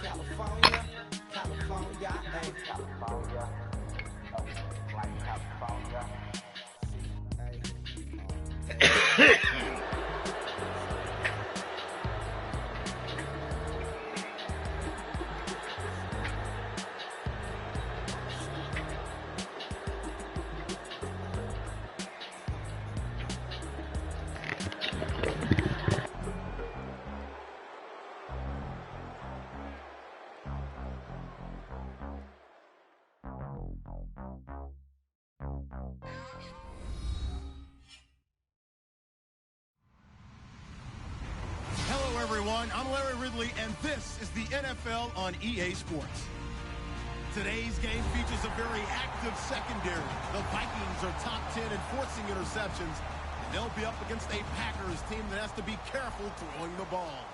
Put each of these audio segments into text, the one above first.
California, California, hey, California, like California. Hello, everyone. I'm Larry Ridley, and this is the NFL on EA Sports. Today's game features a very active secondary. The Vikings are top 10 in forcing interceptions, and they'll be up against a Packers team that has to be careful throwing the ball.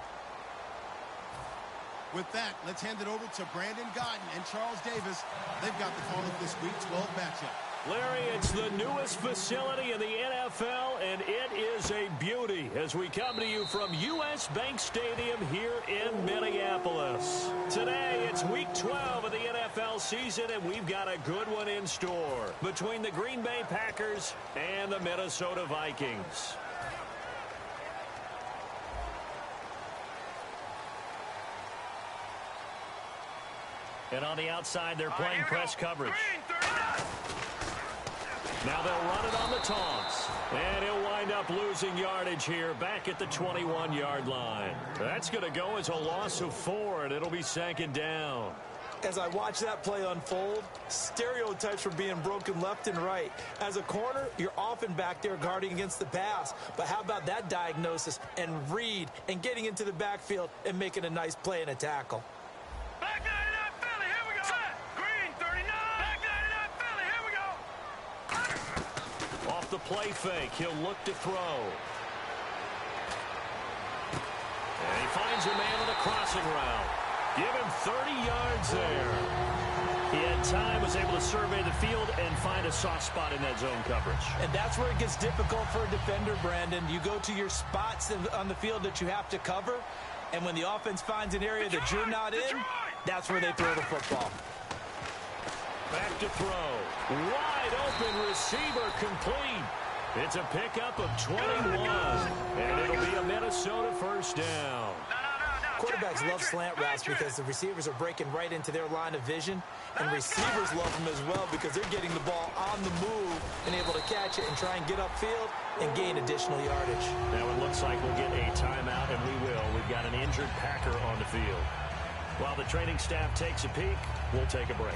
With that, let's hand it over to Brandon Godden and Charles Davis. They've got the call of this Week 12 matchup. Larry, it's the newest facility in the NFL, and it is a beauty as we come to you from U.S. Bank Stadium here in Minneapolis. Today, it's Week 12 of the NFL season, and we've got a good one in store between the Green Bay Packers and the Minnesota Vikings. And on the outside, they're playing press coverage. Now they'll run it on the taunts. And he'll wind up losing yardage here back at the 21-yard line. That's going to go as a loss of 4, and it'll be second down. As I watch that play unfold, stereotypes were being broken left and right. As a corner, you're often back there guarding against the pass. But how about that diagnosis and read and getting into the backfield and making a nice play and a tackle? Back 99 Philly, here we go. Set. Green 39. Back 99 Philly, here we go. Off the play fake, he'll look to throw. And he finds a man on the crossing route. Give him 30 yards there. He had time, was able to survey the field and find a soft spot in that zone coverage. And that's where it gets difficult for a defender, Brandon. You go to your spots on the field that you have to cover, and when the offense finds an area that you're not in, that's where they throw the football. Back to throw. Wide open receiver complete. It's a pickup of 21. And it'll be a Minnesota first down. Quarterbacks love slant routes because the receivers are breaking right into their line of vision, and receivers love them as well because they're getting the ball on the move and able to catch it and try and get upfield and gain additional yardage. Now it looks like we'll get a timeout, and we will. We've got an injured Packer on the field. While the training staff takes a peek, we'll take a break.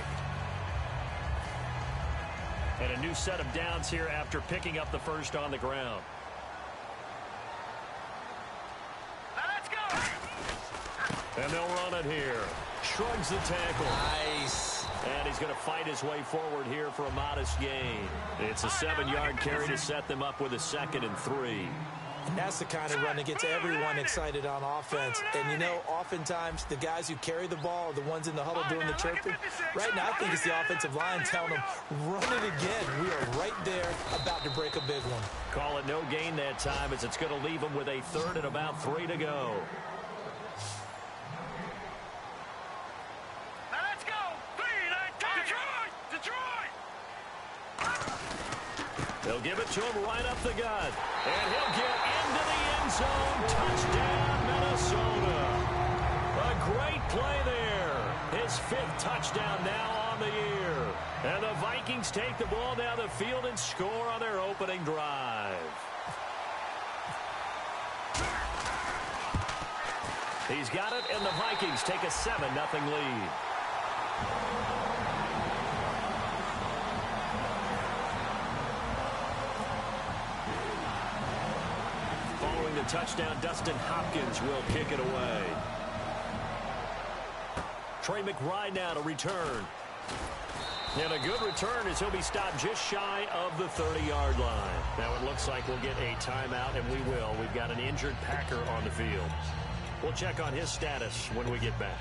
And a new set of downs here after picking up the first on the ground. And they'll run it here. Shrugs the tackle. Nice. And he's going to fight his way forward here for a modest gain. It's a 7-yard carry to set them up with a 2nd and 3. And that's the kind of run that gets everyone excited on offense. And, you know, oftentimes the guys who carry the ball are the ones in the huddle doing the chirping. Right now, I think it's the offensive line telling them, run it again. We are right there about to break a big one. Call it no gain that time as it's going to leave them with a 3rd and about 3 to go. They'll give it to him right up the gut. And he'll get into the end zone. Touchdown, Minnesota. A great play there. His 5th touchdown now on the year. And the Vikings take the ball down the field and score on their opening drive. He's got it, and the Vikings take a 7-0 lead. The touchdown, Dustin Hopkins will kick it away. Trey McBride now to return. And a good return as he'll be stopped just shy of the 30-yard line. Now it looks like we'll get a timeout, and we will. We've got an injured Packer on the field. We'll check on his status when we get back.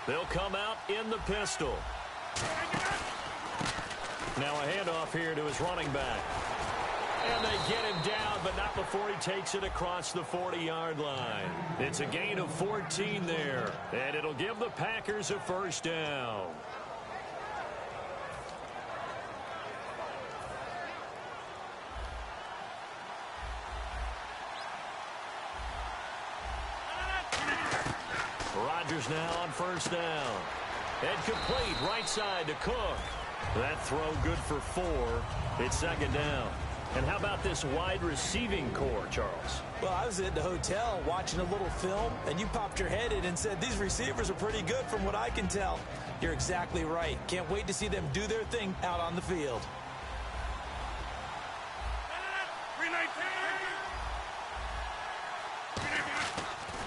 They'll come out in the pistol. Now a handoff here to his running back. And they get him down, but not before he takes it across the 40-yard line. It's a gain of 14 there, and it'll give the Packers a first down. Rodgers now on first down. And complete right side to Cook. That throw good for 4. It's second down. And how about this wide receiving core, Charles? Well, I was at the hotel watching a little film, and you popped your head in and said, these receivers are pretty good from what I can tell. You're exactly right. Can't wait to see them do their thing out on the field.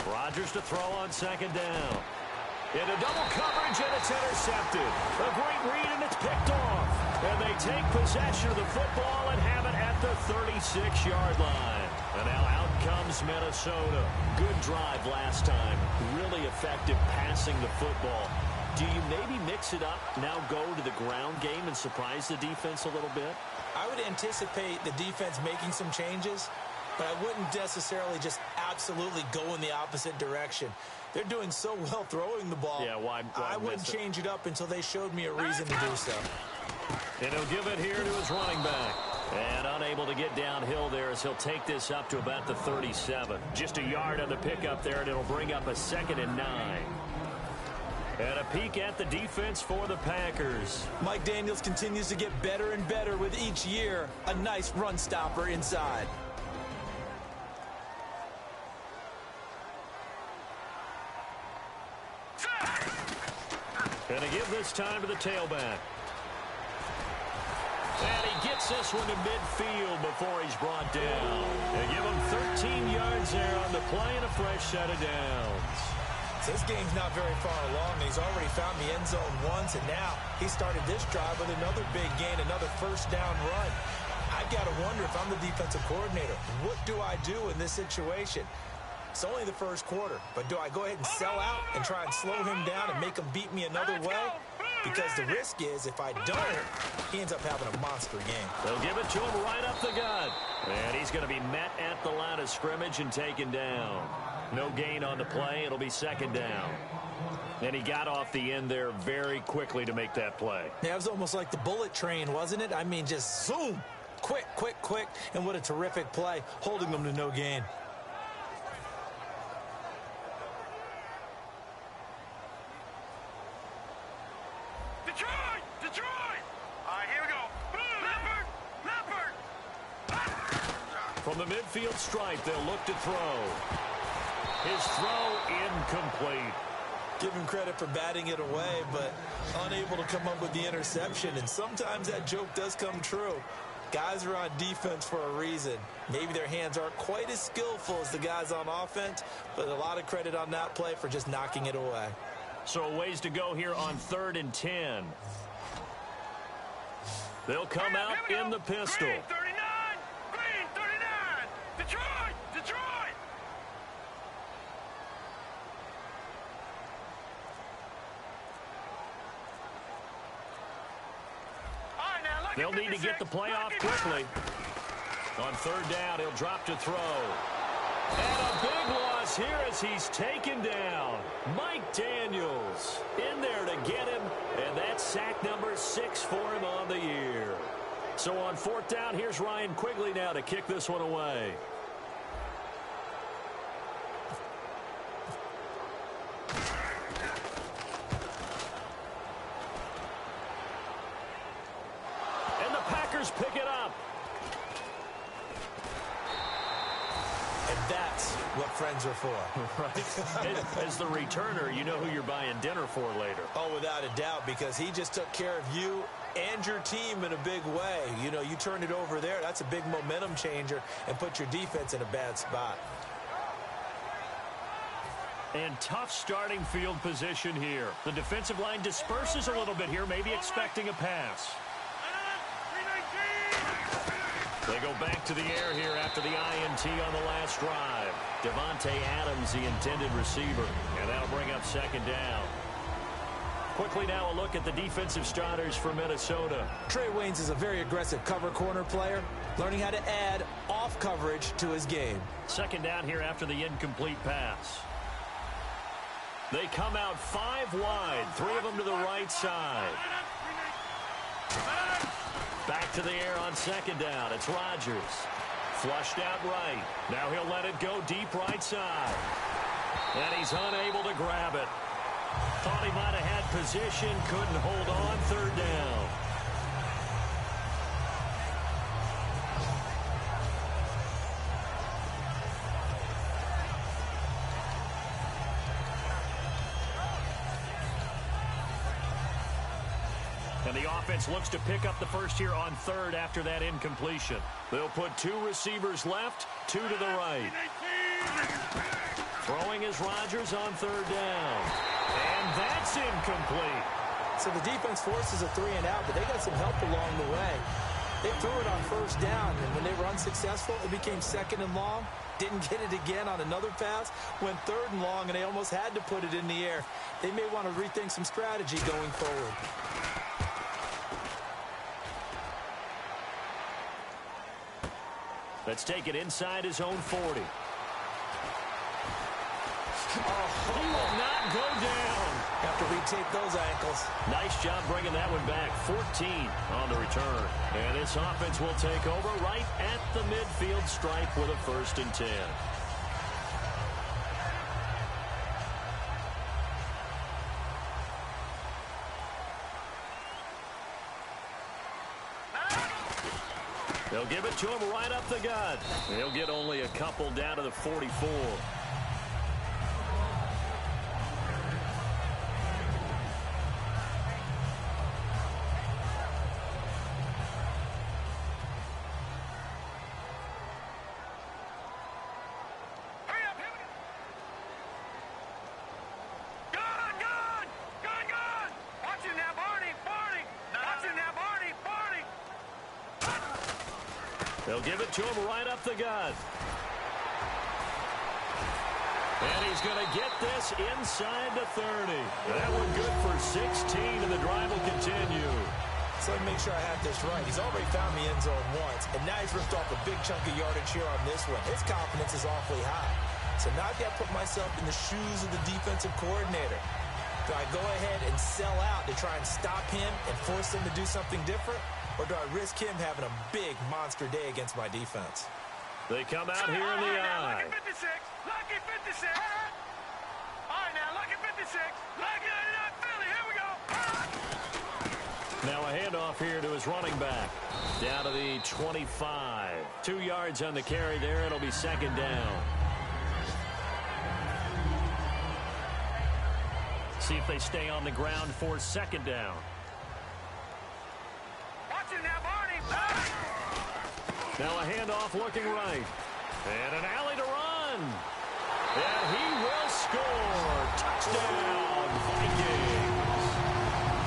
Rodgers to throw on second down. Into double coverage, and it's intercepted. A great read, and it's picked off. And they take possession of the football and have it at the 36-yard line. And now out comes Minnesota. Good drive last time. Really effective passing the football. Do you maybe mix it up, now go to the ground game and surprise the defense a little bit? I would anticipate the defense making some changes, but I wouldn't necessarily just absolutely go in the opposite direction. They're doing so well throwing the ball. Yeah, why I wouldn't change it up until they showed me a reason to do so. And he'll give it here to his running back. And unable to get downhill there as he'll take this up to about the 37. Just a yard on the pickup there, and it'll bring up a 2nd and 9. And a peek at the defense for the Packers. Mike Daniels continues to get better and better with each year. A nice run stopper inside. Going to give this time to the tailback. And he gets this one to midfield before he's brought down. They give him 13 yards there on the play and a fresh set of downs. So this game's not very far along. He's already found the end zone once, and now he started this drive with another big gain, another first down run. I've got to wonder if I'm the defensive coordinator. What do I do in this situation? It's only the first quarter, but do I go ahead and sell out and try and slow him down and make him beat me another way? Because the risk is if I don't, he ends up having a monster game. They'll give it to him right up the gut. And he's going to be met at the line of scrimmage and taken down. No gain on the play. It'll be second down. And he got off the end there very quickly to make that play. Yeah, it was almost like the bullet train, wasn't it? I mean, just zoom. Quick, quick, quick. And what a terrific play, holding them to no gain. Detroit! All right, here we go. Leopard! From the midfield stripe, they'll look to throw. His throw incomplete. Give him credit for batting it away, but unable to come up with the interception. And sometimes that joke does come true. Guys are on defense for a reason. Maybe their hands aren't quite as skillful as the guys on offense, but a lot of credit on that play for just knocking it away. So a ways to go here on 3rd and 10. They'll come out in the pistol. Green 39! Green 39! Detroit! Detroit! All right, now, They'll need to get the play off quickly. On 3rd down, he'll drop to throw. And a big loss here as he's taken down. Mike Daniels in there to get him, and that's sack number 6 for him on the year. So on 4th down, here's Ryan Quigley now to kick this one away. And the Packers pick it up. And that's what friends are for. Right. As the returner, you know who you're buying dinner for later. Oh, without a doubt, because he just took care of you and your team in a big way. You know, you turned it over there. That's a big momentum changer and put your defense in a bad spot. And tough starting field position here. The defensive line disperses a little bit here, maybe expecting a pass. They go back to the air here after the INT on the last drive. Devontae Adams, the intended receiver. And that'll bring up 2nd down. Quickly now a look at the defensive starters for Minnesota. Trey Waynes is a very aggressive cover corner player, learning how to add off coverage to his game. Second down here after the incomplete pass. They come out 5 wide, 3 of them to the right side. Back to the air on second down. It's Rodgers. Flushed out right. Now he'll let it go deep right side. And he's unable to grab it. Thought he might have had position, couldn't hold on, third down. And the offense looks to pick up the first here on third after that incompletion. They'll put 2 receivers left, 2 to the right. Throwing is Rodgers on third down. And that's incomplete. So the defense forces a 3 and out, but they got some help along the way. They threw it on first down, and when they were unsuccessful, it became second and long. Didn't get it again on another pass. Went third and long, and they almost had to put it in the air. They may want to rethink some strategy going forward. Let's take it inside his own 40. He will not go down. Have to retake those ankles. Nice job bringing that one back. 14 on the return. And this offense will take over right at the midfield stripe with a 1st and 10. They'll give it to him right up the gut. He'll get only a couple down to the 44. They'll give it to him right up the gut. And he's going to get this inside the 30. That one good for 16, and the drive will continue. So let me make sure I have this right. He's already found the end zone once, and now he's ripped off a big chunk of yardage here on this one. His confidence is awfully high. So now I've got to put myself in the shoes of the defensive coordinator. Do I go ahead and sell out to try and stop him and force him to do something different? Or do I risk him having a big monster day against my defense? They come out here in the eye. Lucky 56. Lucky 56. All right, now, lucky 56. Lucky 99 Philly. Here we go. Now a handoff here to his running back. Down to the 25. 2 yards on the carry there. It'll be second down. See if they stay on the ground for second down. Now a handoff looking right. And an alley to run. And he will score. Touchdown, Vikings.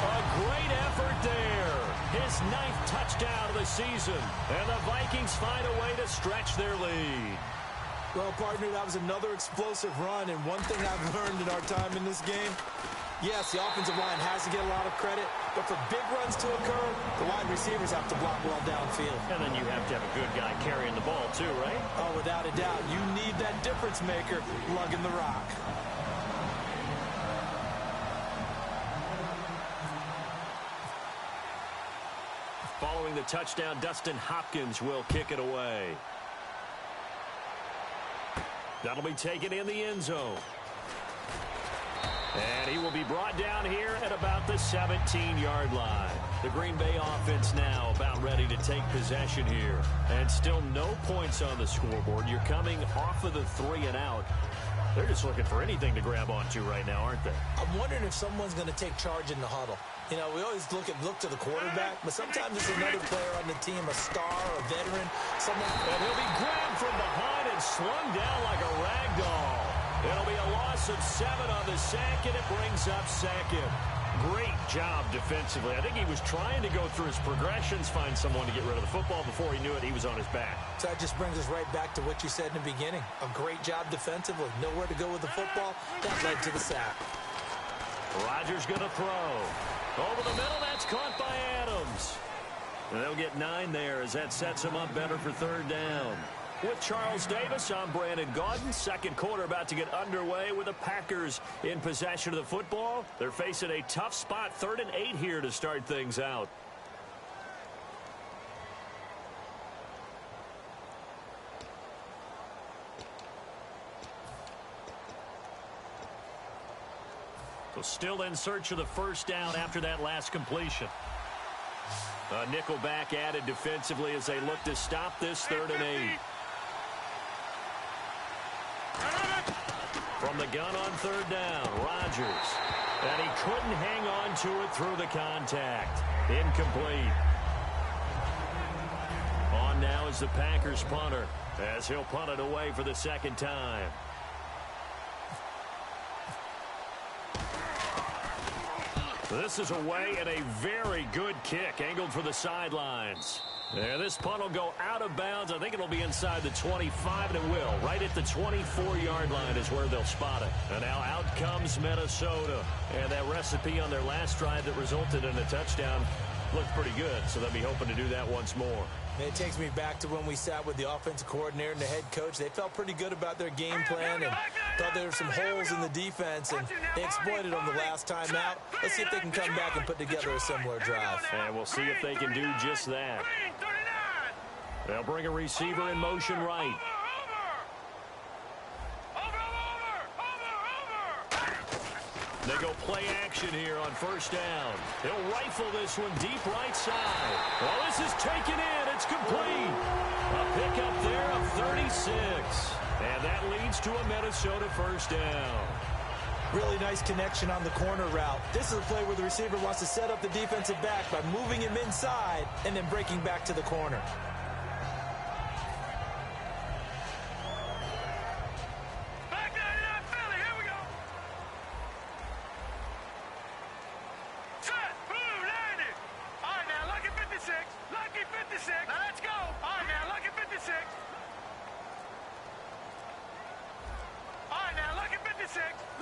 A great effort there. His 9th touchdown of the season. And the Vikings find a way to stretch their lead. Well, partner, that was another explosive run. And one thing I've learned in our time in this game, yes, the offensive line has to get a lot of credit, but for big runs to occur, the wide receivers have to block well downfield. And then you have to have a good guy carrying the ball too, right? Oh, without a doubt. You need that difference maker lugging the rock. Following the touchdown, Dustin Hopkins will kick it away. That'll be taken in the end zone. And he will be brought down here at about the 17-yard line. The Green Bay offense now about ready to take possession here. And still no points on the scoreboard. You're coming off of the 3 and out. They're just looking for anything to grab onto right now, aren't they? I'm wondering if someone's going to take charge in the huddle. You know, we always look to the quarterback, but sometimes it's another player on the team, a star, a veteran, someone. And he'll be grabbed from behind and slung down like a rag doll. It'll be a loss of 7 on the sack, and it brings up second. Great job defensively. I think he was trying to go through his progressions, find someone to get rid of the football. Before he knew it, he was on his back. So that just brings us right back to what you said in the beginning. A great job defensively. Nowhere to go with the football. That led to the sack. Rodgers going to throw. Over the middle, that's caught by Adams. And they'll get 9 there as that sets them up better for third down. With Charles Davis, I'm Brandon Gaudin. Second quarter about to get underway with the Packers in possession of the football. They're facing a tough spot, 3rd and 8 here to start things out. So still in search of the first down after that last completion. A nickel back added defensively as they look to stop this 3rd and 8. From the gun on 3rd down, Rodgers. And he couldn't hang on to it through the contact. Incomplete. On now is the Packers punter as he'll punt it away for the second time. This is away and a very good kick angled for the sidelines. And this punt will go out of bounds. I think it'll be inside the 25, and it will. Right at the 24-yard line is where they'll spot it. And now out comes Minnesota. And that recipe on their last drive that resulted in a touchdown looked pretty good, so they'll be hoping to do that once more. It takes me back to when we sat with the offensive coordinator and the head coach. They felt pretty good about their game plan and thought there were some holes in the defense, and they exploited them the last time out. Let's see if they can come back and put together a similar drive. And we'll see if they can do just that. They'll bring a receiver in motion right. They go play action here on first down. He'll rifle this one deep right side. Well, this is taken in. It's complete. A pickup there of 36. And that leads to a Minnesota first down. Really nice connection on the corner route. This is a play where the receiver wants to set up the defensive back by moving him inside and then breaking back to the corner.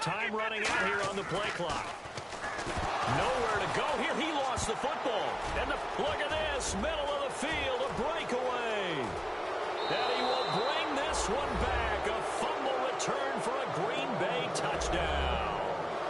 Time running out here on the play clock. Nowhere to go here. He lost the football. And look at this. Middle of the field. A breakaway. And he will bring this one back. A fumble return for a Green Bay touchdown.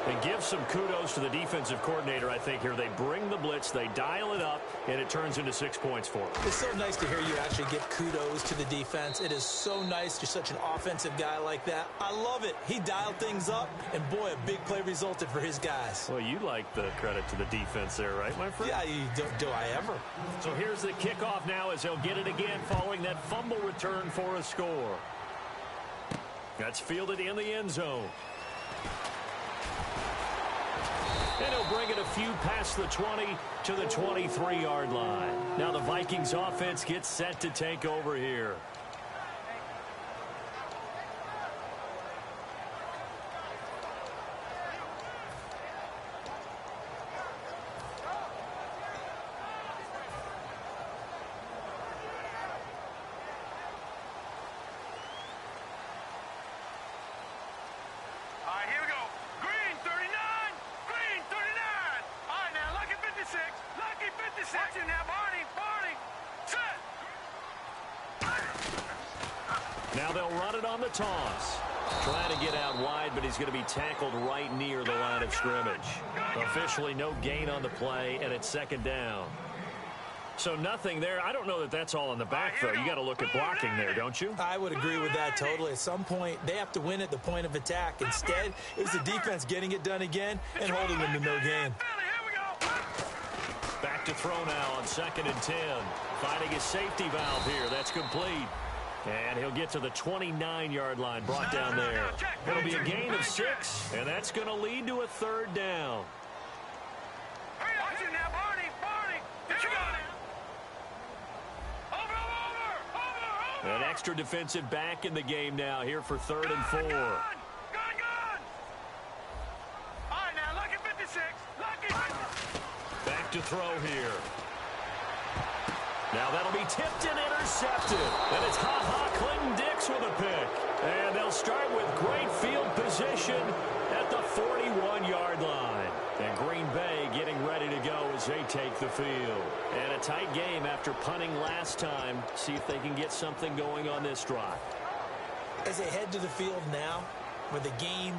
And give some kudos to the defensive coordinator, I think, here. They bring the blitz, they dial it up, and it turns into 6 points for them. It's so nice to hear you actually give kudos to the defense. It is so nice. You're such an offensive guy like that. I love it. He dialed things up, and boy, a big play resulted for his guys. Well, you like the credit to the defense there, right, my friend? Yeah, do I ever. So here's the kickoff now as they'll get it again following that fumble return for a score. That's fielded in the end zone. And he'll bring it a few past the 20 to the 23-yard line. Now the Vikings offense gets set to take over here. Now they'll run it on the toss. Trying to get out wide, but he's going to be tackled right near the line of scrimmage. Officially no gain on the play, and it's second down. So nothing there. I don't know that that's all in the back, though. You got to look at blocking there, don't you? I would agree with that totally. At some point, they have to win at the point of attack. Instead, it was the defense getting it done again and holding them to no gain. Back to throw now on 2nd and 10. Finding his safety valve here. That's complete. And he'll get to the 29-yard line, brought down there. It'll be a gain of 6, and that's going to lead to a third down. An extra defensive back in the game now here for 3rd and 4. Back to throw here. Now that'll be tipped and intercepted. And it's Ha-Ha Clinton-Dix with a pick. And they'll start with great field position at the 41-yard line. And Green Bay getting ready to go as they take the field. And a tight game after punting last time. See if they can get something going on this drive. As they head to the field now, with the game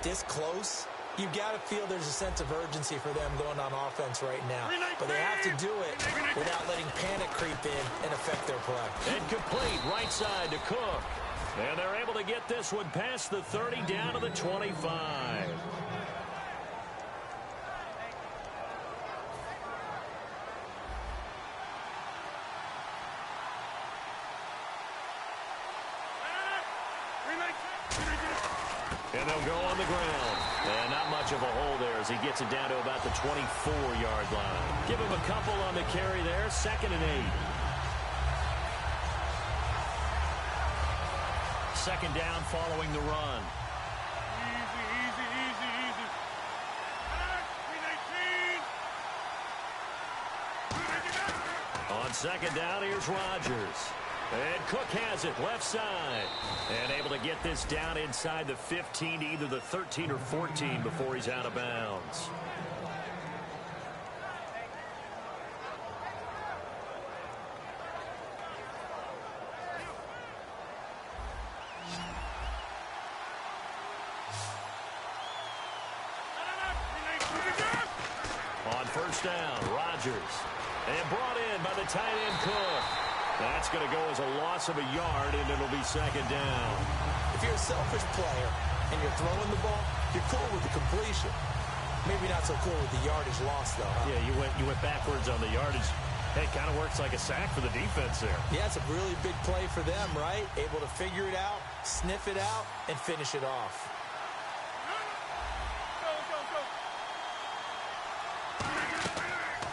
this close, you've got to feel there's a sense of urgency for them going on offense right now. But they have to do it without letting panic creep in and affect their play. Incomplete, right side to Cook. And they're able to get this one past the 30 down to the 25. And they'll go on the ground. And not much of a hole there as he gets it down to about the 24-yard line. Give him a couple on the carry there. 2nd and 8. Second down following the run. Easy. On second down, here's Rodgers. And Cook has it left side. And able to get this down inside the 15 to either the 13 or 14 before he's out of bounds. On first down, Rodgers. And brought in by the tight end Cook. That's going to go as a loss of a yard, and it'll be second down. If you're a selfish player and you're throwing the ball, you're cool with the completion. Maybe not so cool with the yardage loss, though. Huh? Yeah, you went backwards on the yardage. Hey, kind of works like a sack for the defense there. Yeah, it's a really big play for them, right? Able to figure it out, sniff it out, and finish it off.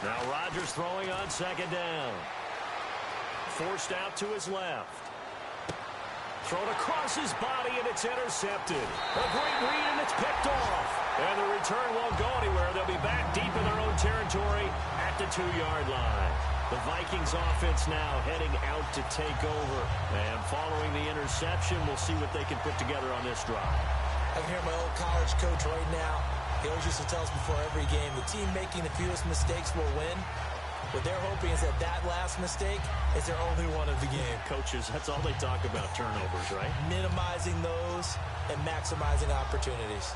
Now Rodgers throwing on second down. Forced out to his left. Thrown across his body, and it's intercepted. A great read, and it's picked off. And the return won't go anywhere. They'll be back deep in their own territory at the 2-yard line. The Vikings offense now heading out to take over. And following the interception, we'll see what they can put together on this drive. I can hear my old college coach right now. He always used to tell us before every game, the team making the fewest mistakes will win. What they're hoping is that last mistake is their only one of the game. Coaches, that's all they talk about, turnovers, right? Minimizing those and maximizing opportunities.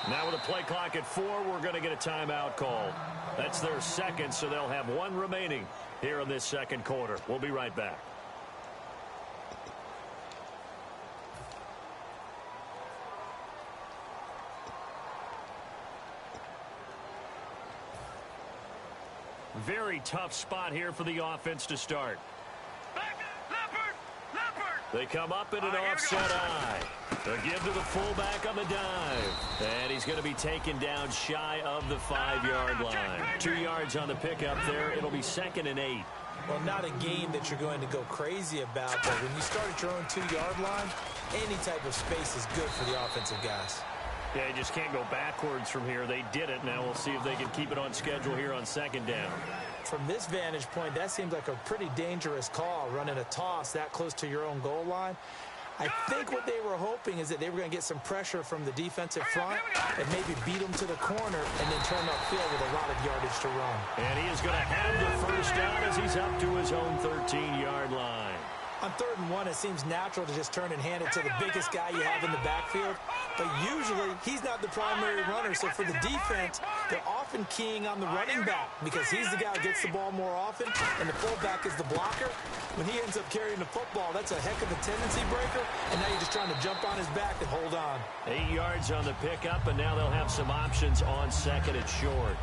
Now with a play clock at 4, we're going to get a timeout called. That's their second, so they'll have one remaining here in this second quarter. We'll be right back. Very tough spot here for the offense to start. They come up in an offset eye. They'll give to the fullback on the dive. And he's going to be taken down shy of the 5-yard line. 2 yards on the pickup there. It'll be 2nd and 8. Well, not a game that you're going to go crazy about, but when you start at your own 2-yard line, any type of space is good for the offensive guys. Yeah, you just can't go backwards from here. They did it. Now we'll see if they can keep it on schedule here on second down. From this vantage point, that seems like a pretty dangerous call, running a toss that close to your own goal line. I think what they were hoping is that they were going to get some pressure from the defensive front and maybe beat them to the corner and then turn upfield with a lot of yardage to run. And he is going to have the first down as he's up to his own 13-yard line. On 3rd and 1, it seems natural to just turn and hand it to the biggest guy you have in the backfield. But usually, he's not the primary runner. So for the defense, they're often keying on the running back because he's the guy who gets the ball more often, and the fullback is the blocker. When he ends up carrying the football, that's a heck of a tendency breaker, and now you're just trying to jump on his back and hold on. 8 yards on the pickup, and now they'll have some options on second and short.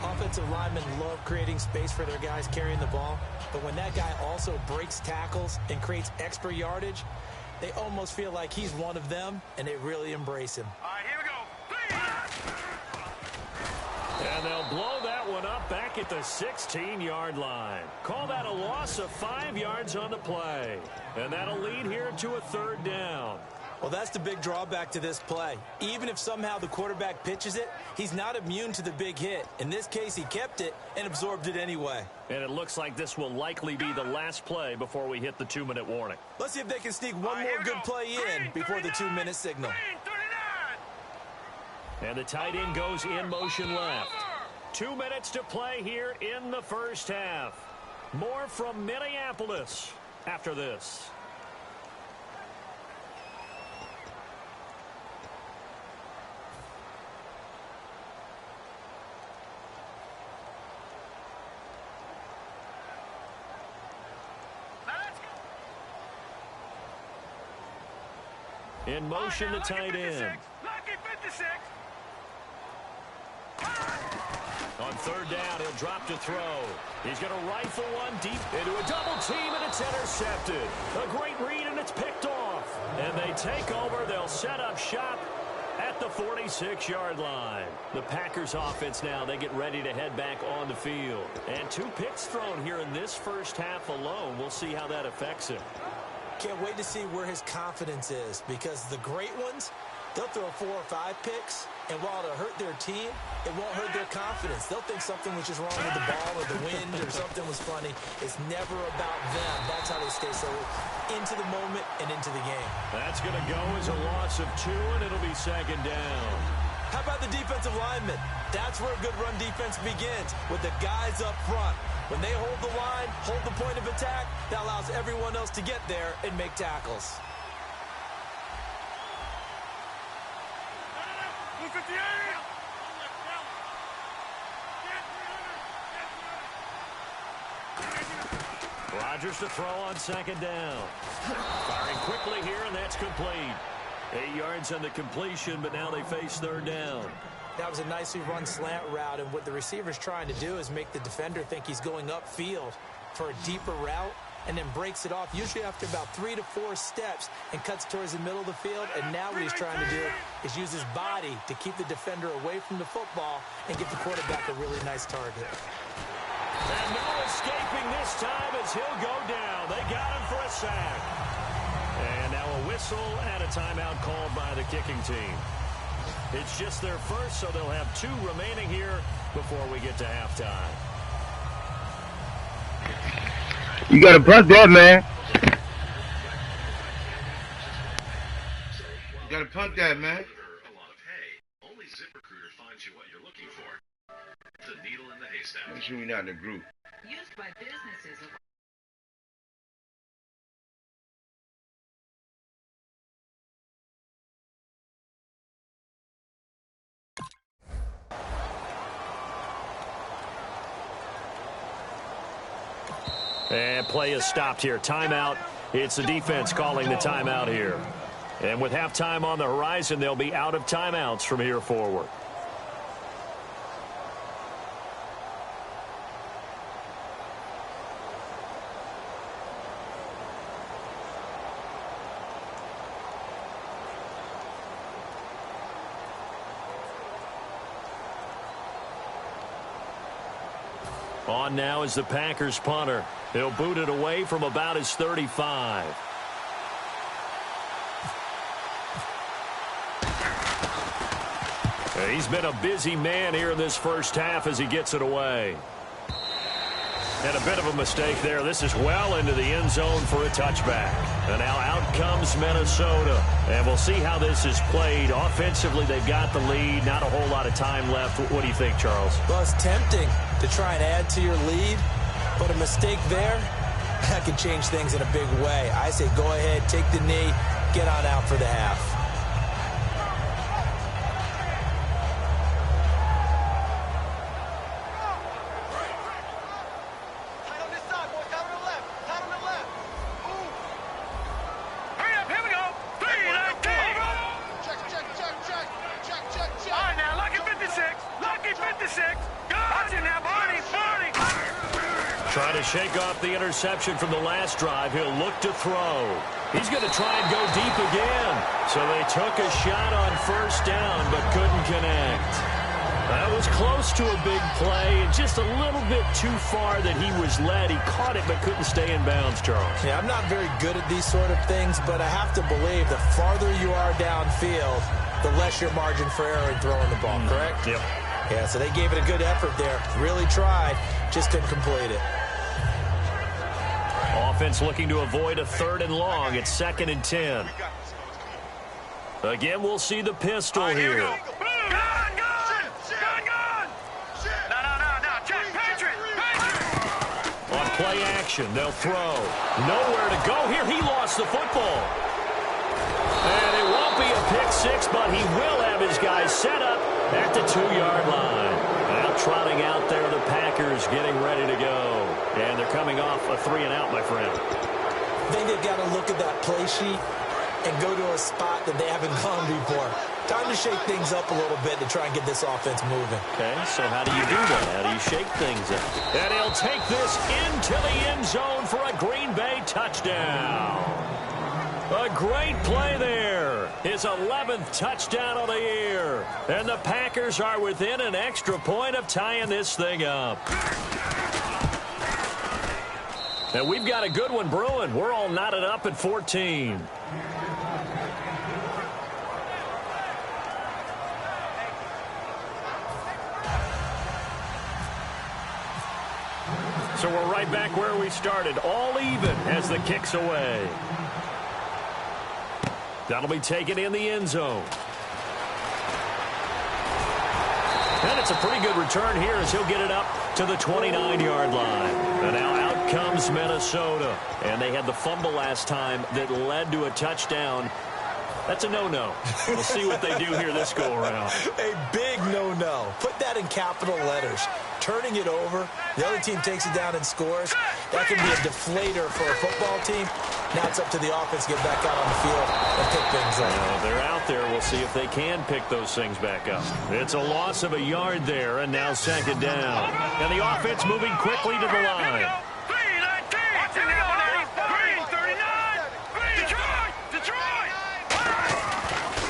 Offensive linemen love creating space for their guys carrying the ball, but when that guy also breaks tackles and creates extra yardage, they almost feel like he's one of them, and they really embrace him. All right, here we go. And they'll blow that one up back at the 16-yard line. Call that a loss of 5 yards on the play. And that'll lead here to a 3rd down. Well, that's the big drawback to this play. Even if somehow the quarterback pitches it, he's not immune to the big hit. In this case, he kept it and absorbed it anyway. And it looks like this will likely be the last play before we hit the 2-minute warning. Let's see if they can sneak one more good play in before the 2-minute signal. And the tight end goes in motion left. 2 minutes to play here in the first half. More from Minneapolis after this. In motion, the tight end. Lucky 56. On third down, he'll drop to throw. He's going to rifle one deep into a double team, and it's intercepted. A great read, and it's picked off. And they take over. They'll set up shop at the 46-yard line. The Packers offense now, they get ready to head back on the field. And 2 picks thrown here in this first half alone. We'll see how that affects him. Can't wait to see where his confidence is, because the great ones, they'll throw 4 or 5 picks, and while it'll hurt their team, it won't hurt their confidence. They'll think something was just wrong with the ball or the wind or something was funny. It's never about them. That's how they stay so into the moment and into the game. That's going to go as a loss of 2, and it'll be second down. How about the defensive linemen? That's where a good run defense begins, with the guys up front. When they hold the line, hold the point of attack, that allows everyone else to get there and make tackles. Look at the area. Rodgers to throw on second down. Firing quickly here, and that's complete. 8 yards on the completion, but now they face third down. That was a nicely run slant route, and what the receiver's trying to do is make the defender think he's going upfield for a deeper route, and then breaks it off, usually after about 3 to 4 steps, and cuts towards the middle of the field. And now what he's trying to do is use his body to keep the defender away from the football and give the quarterback a really nice target. And no escaping this time as he'll go down. They got him for a sack. And now a whistle and a timeout called by the kicking team. It's just their first, so they'll have 2 remaining here before we get to halftime. You gotta punt that, man. You gotta punt that, man. Only ZipRecruiter finds you what you're looking for. The needle in the haystack. Make sure you're not in the group. Used by businesses of And play is stopped here. Timeout. It's the defense calling the timeout here. And with halftime on the horizon, they'll be out of timeouts from here forward. On now is the Packers punter. He'll boot it away from about his 35. He's been a busy man here in this first half as he gets it away. And a bit of a mistake there. This is well into the end zone for a touchback. And now out comes Minnesota. And we'll see how this is played. Offensively, they've got the lead. Not a whole lot of time left. What do you think, Charles? Well, it's tempting to try and add to your lead, but a mistake there, that can change things in a big way. I say go ahead, take the knee, get on out for the half. Trying to shake off the interception from the last drive. He'll look to throw. He's going to try and go deep again. So they took a shot on first down but couldn't connect. That was close to a big play, and just a little bit too far that he was led. He caught it but couldn't stay in bounds, Charles. Yeah, I'm not very good at these sort of things, but I have to believe the farther you are downfield, the less your margin for error in throwing the ball, correct? Yep. Yeah, so they gave it a good effort there. Really tried, just couldn't complete it. Offense looking to avoid a 3rd and long. It's 2nd and 10. Again, we'll see the pistol here. Gun! No, Jack, Patriot! On play action, they'll throw. Nowhere to go here. He lost the football. And it won't be a pick six, but he will have his guys set up at the 2-yard line. Now trotting out there, the Packers getting ready to go. And they're coming off a 3-and-out, my friend. I think they've got to look at that play sheet and go to a spot that they haven't gone before. Time to shake things up a little bit to try and get this offense moving. Okay, so how do you do that? How do you shake things up? And he'll take this into the end zone for a Green Bay touchdown. A great play there. His 11th touchdown of the year. And the Packers are within an extra point of tying this thing up. And we've got a good one brewing. We're all knotted up at 14. So we're right back where we started. All even as the kick's away. That'll be taken in the end zone. And it's a pretty good return here as he'll get it up to the 29-yard line. And now out comes Minnesota. And they had the fumble last time that led to a touchdown. That's a no-no. We'll see what they do here this go-around. A big no-no. Put that in capital letters. Turning it over, the other team takes it down and scores. That can be a deflator for a football team. Now it's up to the offense to get back out on the field and pick things up. They're out there. We'll see if they can pick those things back up. It's a loss of a yard there, and now 2nd down. And the offense moving quickly to the line.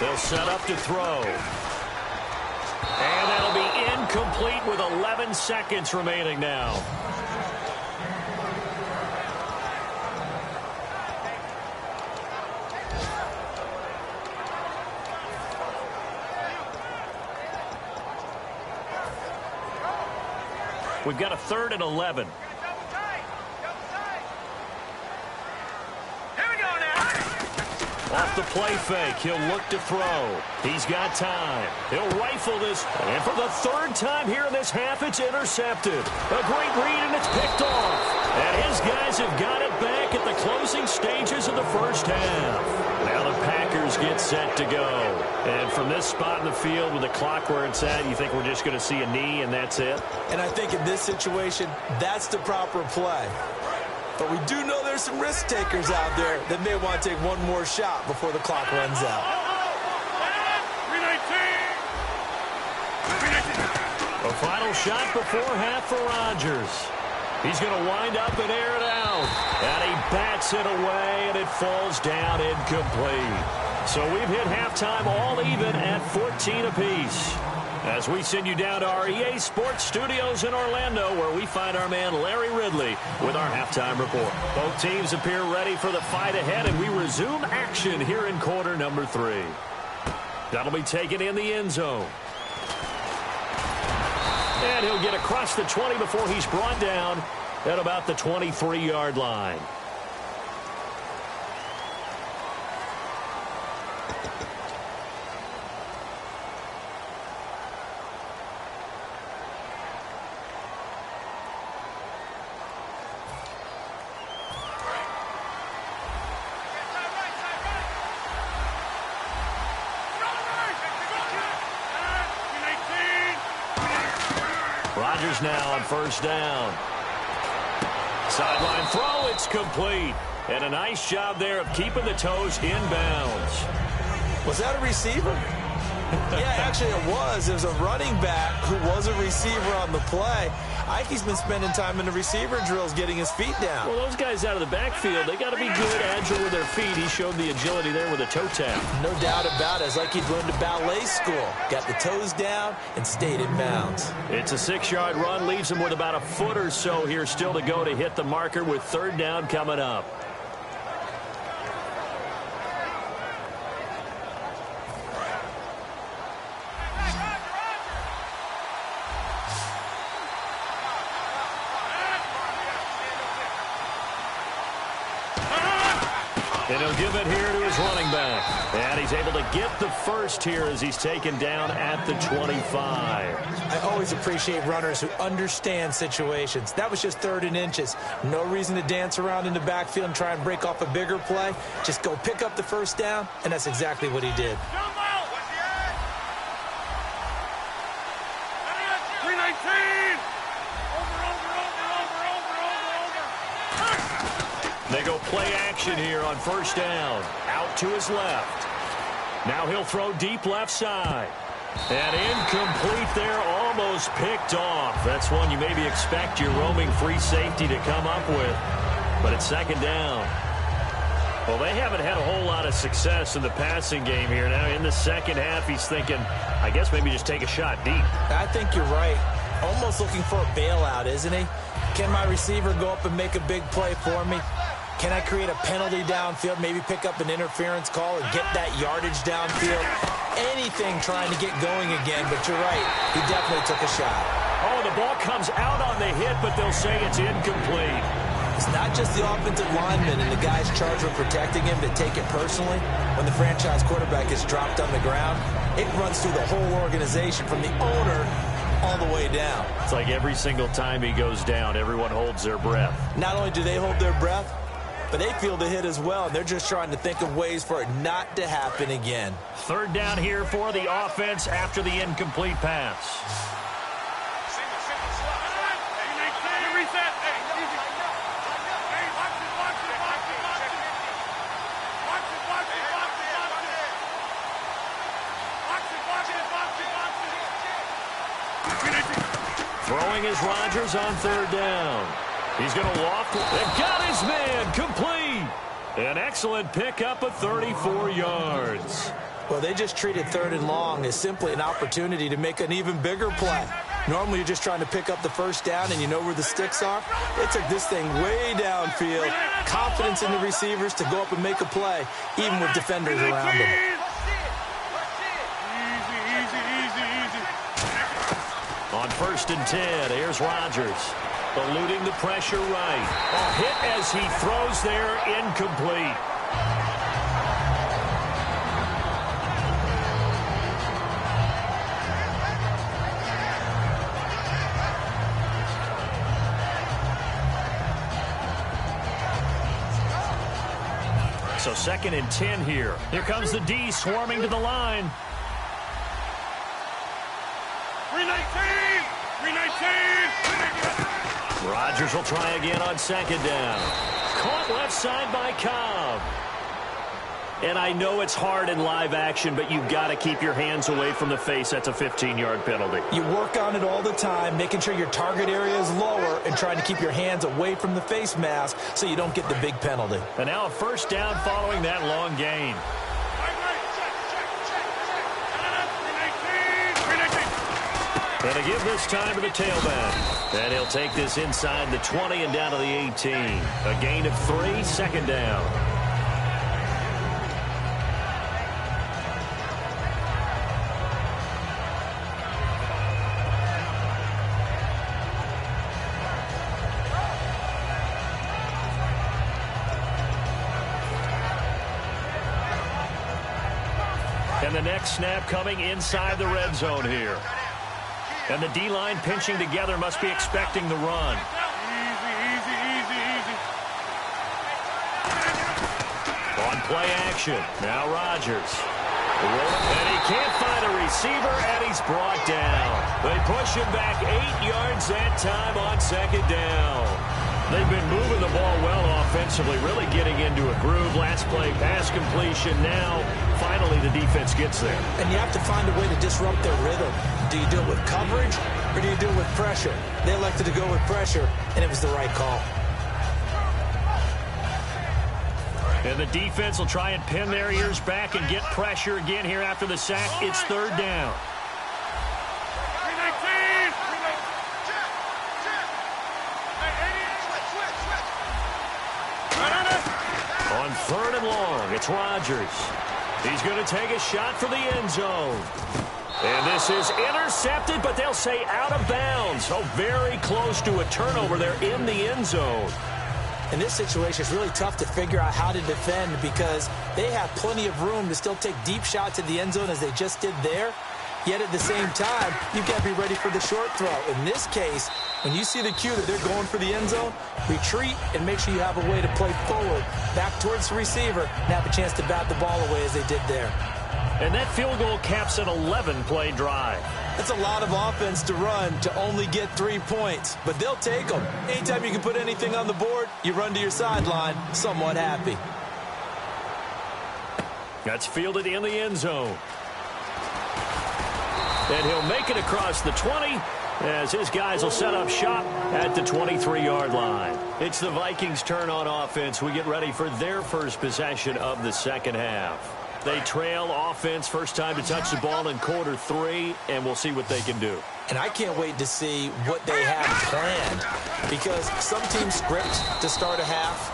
They'll set up to throw. And that'll be incomplete with 11 seconds remaining now. We've got a 3rd and 11. Off the play fake, he'll look to throw. He's got time. He'll rifle this. And for the 3rd time here in this half, it's intercepted. A great read, and it's picked off. And his guys have got it back at the closing stages of the first half. Now the Packers get set to go. And from this spot in the field with the clock where it's at, you think we're just going to see a knee and that's it? And I think in this situation, that's the proper play. But we do know there's some risk takers out there that may want to take one more shot before the clock runs out. A final shot before half for Rodgers. He's going to wind up and air it out. And he bats it away, and it falls down incomplete. So we've hit halftime all even at 14 apiece. As we send you down to our EA Sports Studios in Orlando, where we find our man Larry Ridley with our halftime report. Both teams appear ready for the fight ahead, and we resume action here in quarter number 3. That'll be taken in the end zone. And he'll get across the 20 before he's brought down at about the 23-yard line. Rodgers now on 1st down. Sideline throw, it's complete. And a nice job there of keeping the toes in bounds. Was that a receiver? Yeah, actually it was. It was a running back who was a receiver on the play. Ike's been spending time in the receiver drills getting his feet down. Well, those guys out of the backfield, they got to be good, agile with their feet. He showed the agility there with a toe tap. No doubt about it. It's like he'd learned to ballet school. Got the toes down and stayed in bounds. It's a 6-yard run, leaves him with about a foot or so here still to go to hit the marker with 3rd down coming up. And he'll give it here to his running back. And he's able to get the first here as he's taken down at the 25. I always appreciate runners who understand situations. That was just 3rd and inches. No reason to dance around in the backfield and try and break off a bigger play. Just go pick up the first down, and that's exactly what he did. 319! They go play action here on 1st down. Out to his left. Now he'll throw deep left side. And incomplete there, almost picked off. That's one you maybe expect your roaming free safety to come up with. But it's 2nd down. Well, they haven't had a whole lot of success in the passing game here. Now in the second half, he's thinking, I guess maybe just take a shot deep. I think you're right. Almost looking for a bailout, isn't he? Can my receiver go up and make a big play for me? Can I create a penalty downfield, maybe pick up an interference call and get that yardage downfield? Anything trying to get going again, but you're right. He definitely took a shot. Oh, the ball comes out on the hit, but they'll say it's incomplete. It's not just the offensive lineman and the guys charged with protecting him that take it personally. When the franchise quarterback is dropped on the ground, it runs through the whole organization from the owner all the way down. It's like every single time he goes down, everyone holds their breath. Not only do they hold their breath, but they feel the hit as well. They're just trying to think of ways for it not to happen again. 3rd down here for the offense after the incomplete pass. Throwing is Rodgers on 3rd down. He's going to loft it. They've got his man complete. An excellent pickup of 34 yards. Well, they just treated 3rd and long as simply an opportunity to make an even bigger play. Normally, you're just trying to pick up the first down and you know where the sticks are. They took this thing way downfield. Confidence in the receivers to go up and make a play, even with defenders around them. On 1st and 10, here's Rodgers. Eluding the pressure right. A hit as he throws there, incomplete. So 2nd and 10 here. Here comes the D swarming to the line. 319! 319! Rodgers will try again on 2nd down. Caught left side by Cobb. And I know it's hard in live action, but you've got to keep your hands away from the face. That's a 15-yard penalty. You work on it all the time, making sure your target area is lower and trying to keep your hands away from the face mask so you don't get the big penalty. And now a 1st down following that long gain. And to give this time to the tailback. And he'll take this inside the 20 and down to the 18. A gain of 3, 2nd down. And the next snap coming inside the red zone here. And the D-line pinching together must be expecting the run. Easy. On play action, now Rodgers. And he can't find a receiver, and he's brought down. They push him back 8 yards that time on 2nd down. They've been moving the ball well offensively, really getting into a groove. Last play, pass completion. Now, finally, the defense gets there. And you have to find a way to disrupt their rhythm. Do you do it with coverage or do you do it with pressure? They elected to go with pressure, and it was the right call. And the defense will try and pin their ears back and get pressure again here after the sack. It's third down. On third and long, it's Rodgers. He's going to take a shot for the end zone. And this is intercepted, but they'll say out of bounds. So very close to a turnover there in the end zone. In this situation, it's really tough to figure out how to defend because they have plenty of room to still take deep shots at the end zone as they just did there. Yet at the same time, you've got to be ready for the short throw. In this case, when you see the cue that they're going for the end zone, retreat and make sure you have a way to play forward, back towards the receiver, and have a chance to bat the ball away as they did there. And that field goal caps an 11-play drive. That's a lot of offense to run to only get 3 points, but they'll take them. Anytime you can put anything on the board, you run to your sideline somewhat happy. That's fielded in the end zone. And he'll make it across the 20 as his guys will set up shop at the 23-yard line. It's the Vikings' turn on offense. We get ready for their first possession of the second half. They trail offense, first time to touch the ball in quarter 3, and we'll see what they can do. And I can't wait to see what they have planned because some teams script to start a half.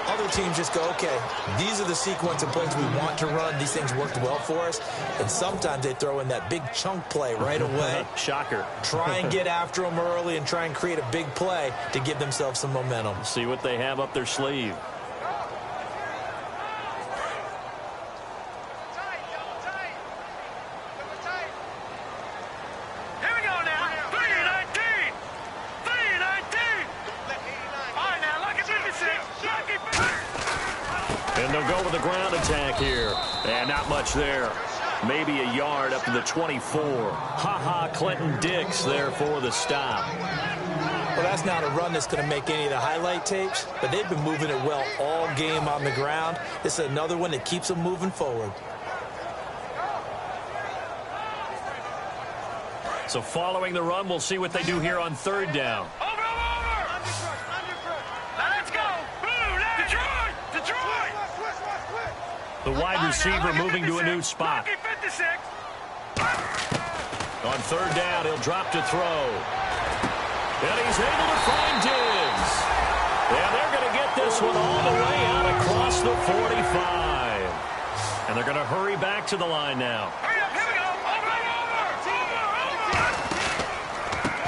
Other teams just go, okay, these are the sequence of plays we want to run. These things worked well for us. And sometimes they throw in that big chunk play right away. Shocker. Try and get after them early and try and create a big play to give themselves some momentum. See what they have up their sleeve. And they'll go with the ground attack here. And not much there. Maybe a yard up to the 24. Ha-ha, Clinton Dix there for the stop. Well, that's not a run that's going to make any of the highlight tapes, but they've been moving it well all game on the ground. This is another one that keeps them moving forward. So following the run, we'll see what they do here on third down. The wide receiver moving to a new spot. On third down, he'll drop to throw. And he's able to find Diggs. And they're going to get this one all the way out across the 45. And they're going to hurry back to the line now.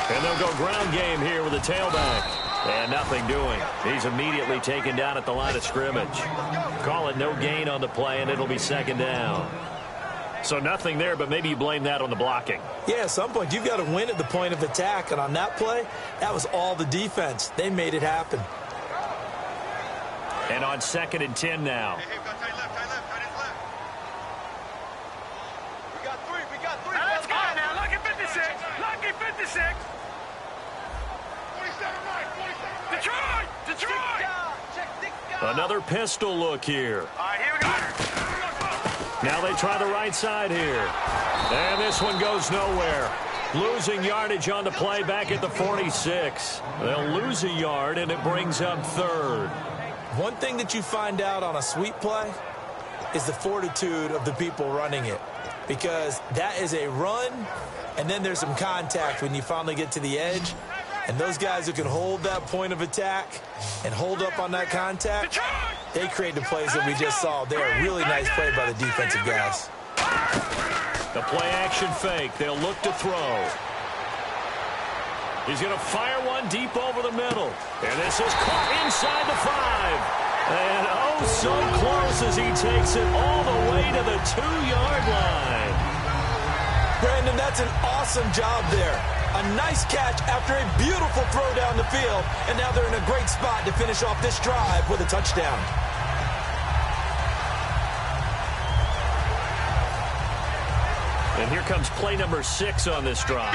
And they'll go ground game here with the tailback. And nothing doing. He's immediately taken down at the line of scrimmage. Call it no gain on the play, and it'll be second down. So nothing there, but maybe you blame that on the blocking. Yeah, at some point, you've got to win at the point of attack. And on that play, that was all the defense. They made it happen. And on 2nd and 10 now. We got three. Let's go now. Lucky 56. Lucky 56. 47 right. 47 right. Detroit. Another pistol look here. All right, here we go. Now they try the right side here. And this one goes nowhere. Losing yardage on the play back at the 46. They'll lose a yard, and it brings up third. One thing that you find out on a sweep play is the fortitude of the people running it. Because that is a run, and then there's some contact when you finally get to the edge. And those guys who can hold that point of attack and hold up on that contact, they create the plays that we just saw there. Really nice play by the defensive guys. The play action fake. They'll look to throw. He's going to fire one deep over the middle. And this is caught inside the 5. And oh, so close as he takes it all the way to the 2-yard line. Brandon, that's an awesome job there. A nice catch after a beautiful throw down the field. And now they're in a great spot to finish off this drive with a touchdown. And here comes play number 6 on this drive.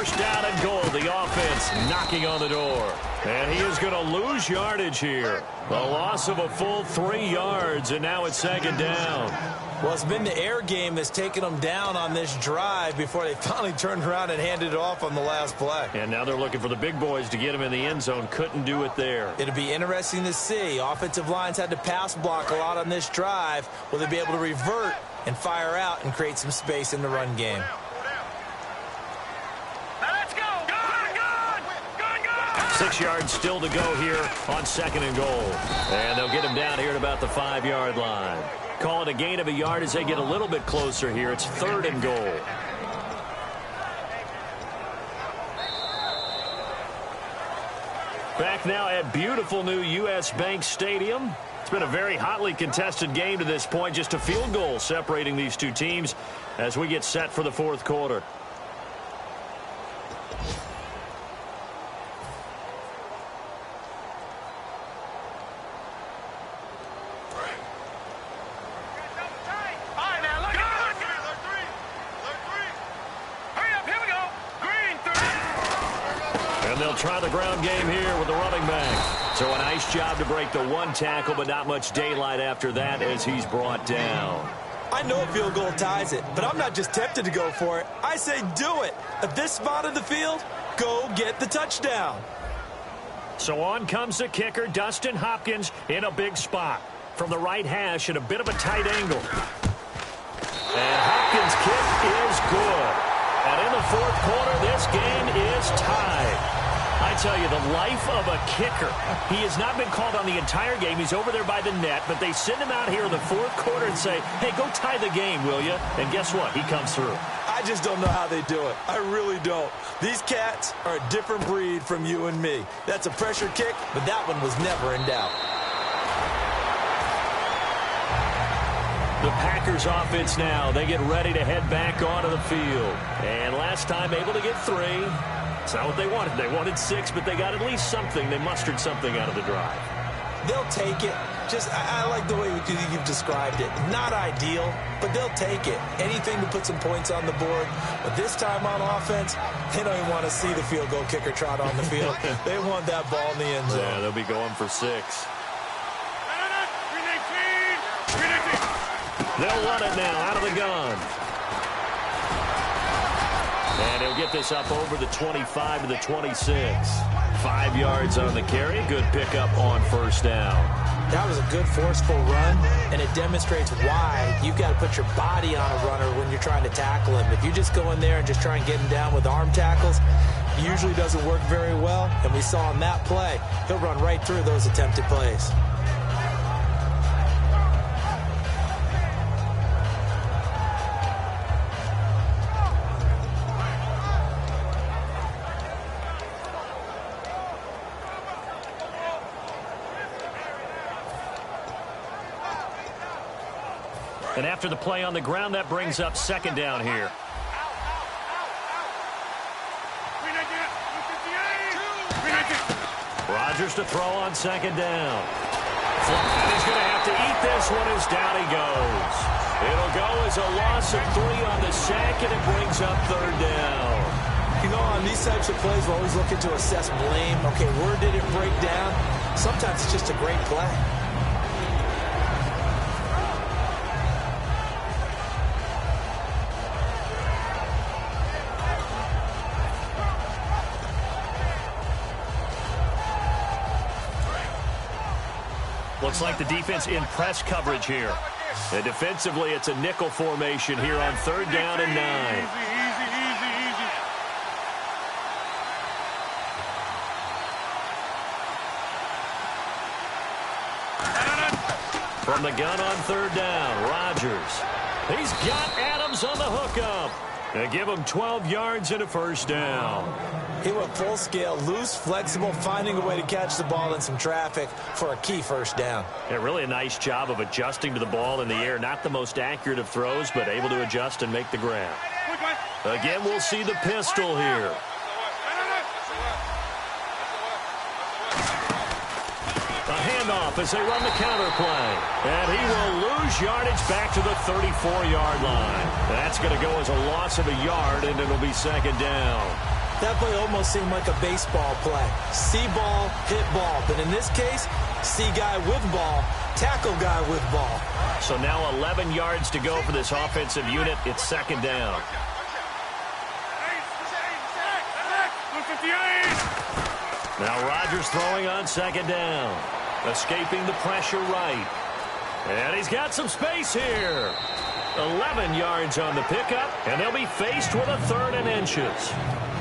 first down and goal. The offense knocking on the door. And he is going to lose yardage here. A loss of a full 3 yards, and now it's second down. Well, it's been the air game that's taken them down on this drive before they finally turned around and handed it off on the last play. And now they're looking for the big boys to get him in the end zone. Couldn't do it there. It'll be interesting to see. Offensive lines had to pass block a lot on this drive. Will they be able to revert and fire out and create some space in the run game? Now let's go. Good. 6 yards still to go here on second and goal. And they'll get him down here at about the 5-yard line. Call it a gain of a yard as they get a little bit closer here. It's third and goal. Back now at beautiful new U.S. Bank Stadium. It's been a very hotly contested game to this point. Just a field goal separating these two teams as we get set for the fourth quarter. Try the ground game here with the running back. So a nice job to break the one tackle, but not much daylight after that as he's brought down. I know a field goal ties it, but I'm not just tempted to go for it. I say do it. At this spot of the field, go get the touchdown. So on comes the kicker, Dustin Hopkins, in a big spot. From the right hash at a bit of a tight angle. And Hopkins' kick is good. And in the fourth quarter, this game is tied. I tell you, the life of a kicker. He has not been called on the entire game. He's over there by the net, but they send him out here in the fourth quarter and say, hey, go tie the game, will you? And guess what? He comes through. I just don't know how they do it. I really don't. These cats are a different breed from you and me. That's a pressure kick, but that one was never in doubt. The Packers offense now. They get ready to head back onto the field. And last time able to get 3. It's not what they wanted. They wanted 6, but they got at least something. They mustered something out of the drive. They'll take it. I like the way you've described it. Not ideal, but they'll take it. Anything to put some points on the board. But this time on offense, they don't even want to see the field goal kicker trot on the field. They want that ball in the end zone. Yeah, they'll be going for 6. They'll run it now out of the gun. And he'll get this up over the 25 to the 26. 5 yards on the carry. Good pickup on first down. That was a good forceful run, and it demonstrates why you've got to put your body on a runner when you're trying to tackle him. If you just go in there and just try and get him down with arm tackles, it usually doesn't work very well. And we saw on that play, he'll run right through those attempted plays. And after the play on the ground, that brings up second down here. Rodgers to throw on second down. And he's going to have to eat this one as down he goes. It'll go as a loss of 3 on the sack, and it brings up third down. You know, on these types of plays, we're always looking to assess blame. Okay, where did it break down? Sometimes it's just a great play. Looks like the defense in press coverage here. And defensively, it's a nickel formation here on third down and 9. From the gun on third down, Rodgers. He's got Adams on the hookup. They give him 12 yards and a first down. He went full scale, loose, flexible, finding a way to catch the ball in some traffic for a key first down. Yeah, really a nice job of adjusting to the ball in the air. Not the most accurate of throws, but able to adjust and make the grab. Again, we'll see the pistol here. A handoff as they run the counter play. And he will lose yardage back to the 34-yard line. That's going to go as a loss of a yard, and it'll be second down. That play almost seemed like a baseball play. See ball, hit ball. But in this case, see guy with ball, tackle guy with ball. So now 11 yards to go for this offensive unit. It's second down. Now Rodgers throwing on second down. Escaping the pressure right. And he's got some space here. 11 yards on the pickup, and they'll be faced with a 3rd and inches.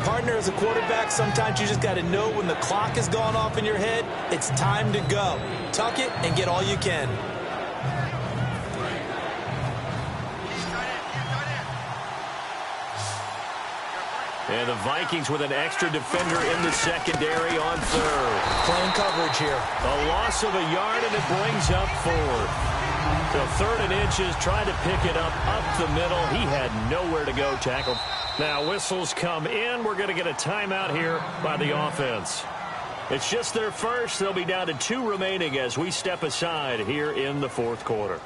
Partner, as a quarterback, sometimes you just got to know when the clock has gone off in your head, it's time to go. Tuck it and get all you can. And the Vikings with an extra defender in the secondary on 3rd. Playing coverage here. A loss of a yard, and it brings up 4th. So 3rd and inches, trying to pick it up the middle. He had nowhere to go, tackle. Now whistles come in. We're going to get a timeout here by the offense. It's just their first. They'll be down to 2 remaining as we step aside here in the 4th quarter.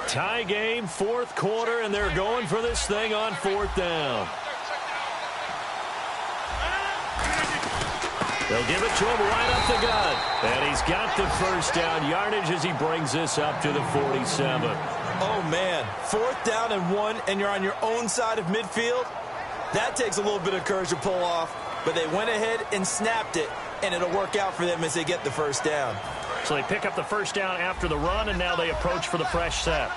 Tie game, 4th quarter, and they're going for this thing on 4th down. They'll give it to him right up the gut. And he's got the first down yardage as he brings this up to the 47. Oh, man. 4th down and 1, and you're on your own side of midfield? That takes a little bit of courage to pull off, but they went ahead and snapped it, and it'll work out for them as they get the first down. So they pick up the first down after the run, and now they approach for the fresh set.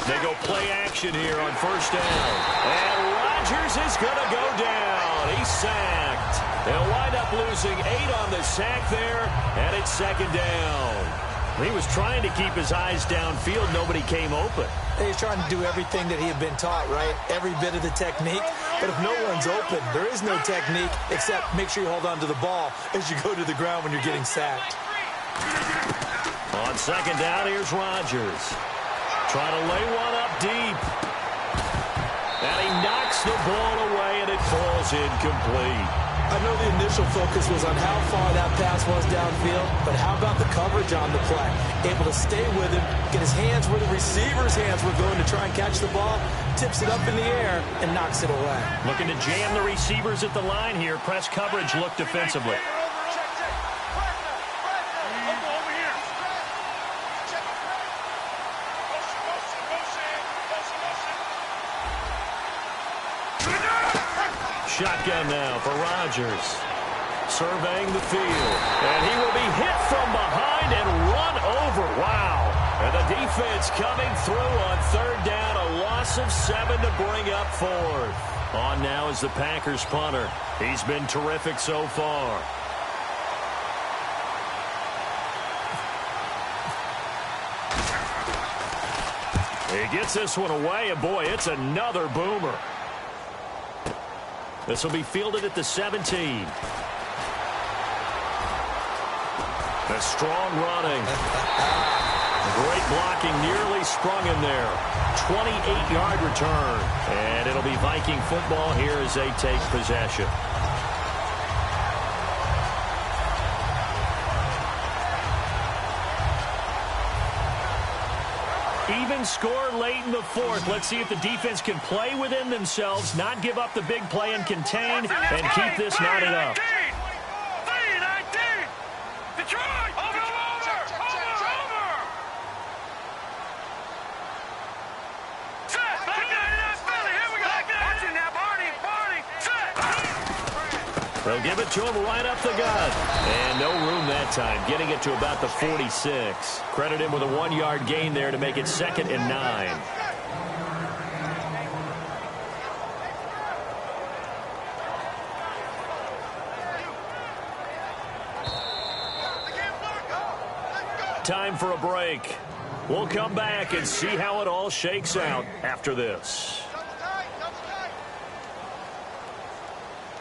They go play action here on first down. And Rodgers is going to go down. He's sacked. They'll wind up losing 8 on the sack there, and it's second down. He was trying to keep his eyes downfield. Nobody came open. He's trying to do everything that he had been taught, right? Every bit of the technique. But if no one's open, there is no technique except make sure you hold on to the ball as you go to the ground when you're getting sacked. On second down, here's Rodgers. Trying to lay one up deep. And he knocks the ball away, and it falls incomplete. I know the initial focus was on how far that pass was downfield, but how about the coverage on the play? Able to stay with him, get his hands where the receiver's hands were going to try and catch the ball, tips it up in the air, and knocks it away. Looking to jam the receivers at the line here. Press coverage look defensively. Shotgun now for Rodgers. Surveying the field. And he will be hit from behind and run over. Wow. And the defense coming through on third down. A loss of 7 to bring up 4th. On now is the Packers punter. He's been terrific so far. He gets this one away, and boy, it's another boomer. This will be fielded at the 17. A strong running. Great blocking, nearly sprung him there. 28-yard return. And it'll be Viking football here as they take possession. Even score late in the 4th. Let's see if the defense can play within themselves, not give up the big play and contain, and keep this knotted up. Detroit! Over! Set! Back down in that Philly! Here we go! Watch it now, Barney! Set! They'll give it to him right up the gut. And no room that time, getting it to about the 46. Credit him with a 1-yard gain there to make it 2nd and 9. time for a break. We'll come back and see how it all shakes out after this. Double tight, double tight.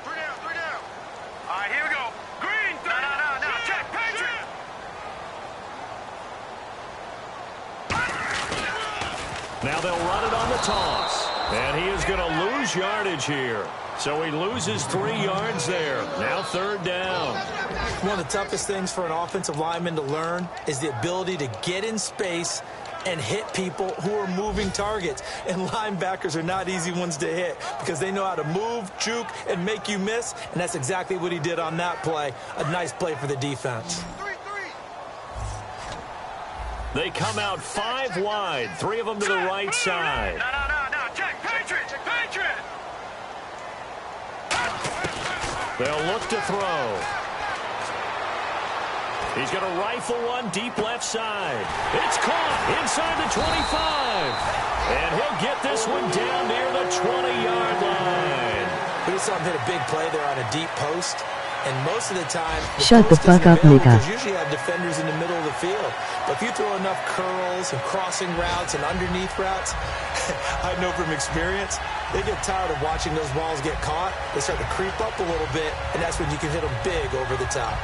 Three down. All right, here we go. Green, three. No. Check, Patriot. Now they'll run it on the toss. And he is going to lose yardage here. So he loses 3 yards there. Now 3rd down. One of the toughest things for an offensive lineman to learn is the ability to get in space and hit people who are moving targets. And linebackers are not easy ones to hit because they know how to move, juke, and make you miss. And that's exactly what he did on that play. A nice play for the defense. They come out 5 wide, 3 of them to the right side. No. Check, Patriot. They'll look to throw. He's going to rifle one deep left side. It's caught inside the 25. And he'll get this one down near the 20-yard line. We saw him hit a big play there on a deep post. And most of the time, shut the fuck up, Mika. Because usually have defenders in the middle of the field. But if you throw enough curls and crossing routes and underneath routes, I know from experience, they get tired of watching those balls get caught. They start to creep up a little bit, and that's when you can hit them big over the top.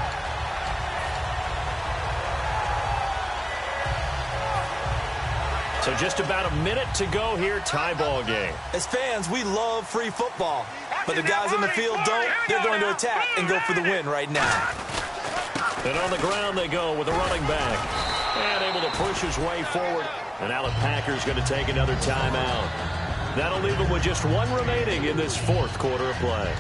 So just about a minute to go here, tie ball game. As fans, we love free football. But the guys in the field don't. They're going to attack and go for the win right now. And on the ground they go with a running back. And able to push his way forward. And now the Packers going to take another timeout. That'll leave them with just 1 remaining in this 4th quarter of play.